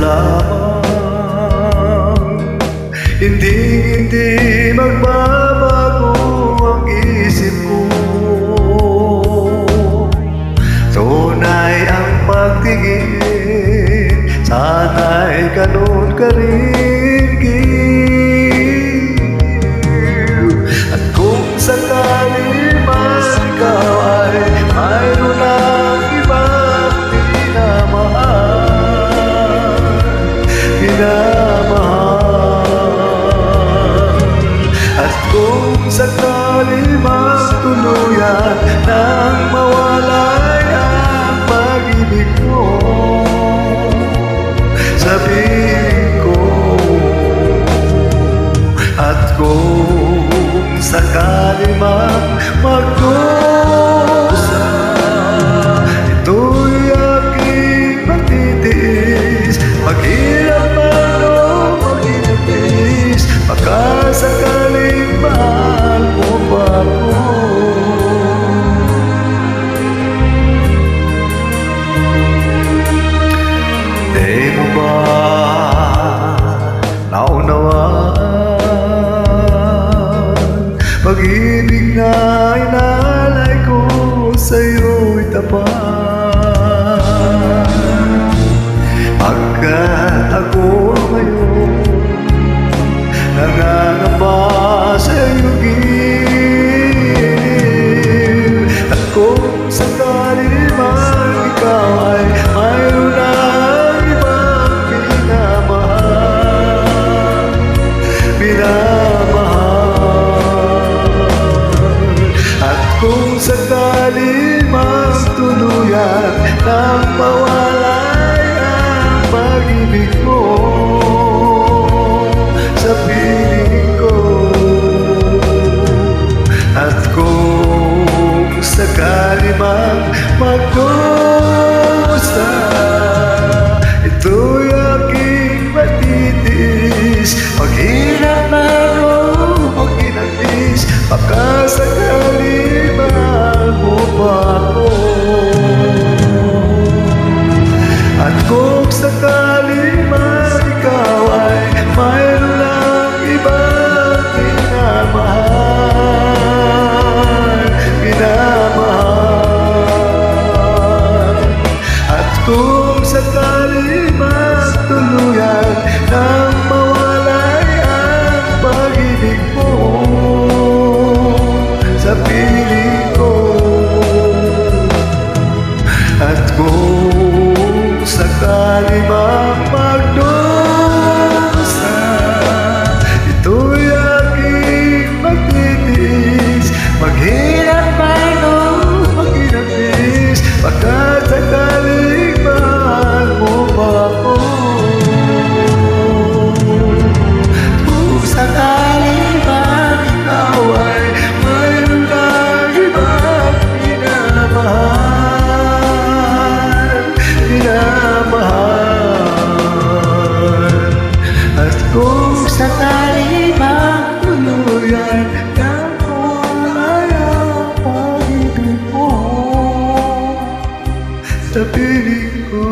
lamang. Hindi magbabago ang isip ko. Tunay ang pagtingin, sana'y ganun ka rin, Gil. At kung sakali man ikaw ay mayroon ng ibang minamahal, at kung sakali man tuluyan nang mawalay ang pag-ibig mo, sabihin ko. At kung sakali man magdusa, ito'y aking matitiis, maghirap man o maghirapis, baka sakaling mahal mo pa ako. Di mo ba naunawaan? Pag-ibig na inalay ko sa'yo'y tapat. Pagkat ako ngayon nangangamba sa'yo, Gil. At kung sakali man ikaw ay mayroon ng ibang minamahal, at kung sakali man tuluyan nang mawalay ang pag-ibig mo sa piling ko, at kung sakali man magdusa, ito'y aking matitiis, maghirap man o maghinagis, baka sakali mahal mo pa ako. At kung sakali man ikaw ay mayroon ng ibang minamahal, at kung sakali man tuluyan nang mawalay ang pag-ibig mo sa piling ko, at kung sakali mang magdusa, ito'y aking magtitiis, maghirap man o maghirapis, baka sakaling mahal mo pa ako. Kung sakali man ikaw ay mayroon ng ibang minamahal, at kung sakali mang tuluyan nang mawalay ang pag-ibig mo sa piling ko.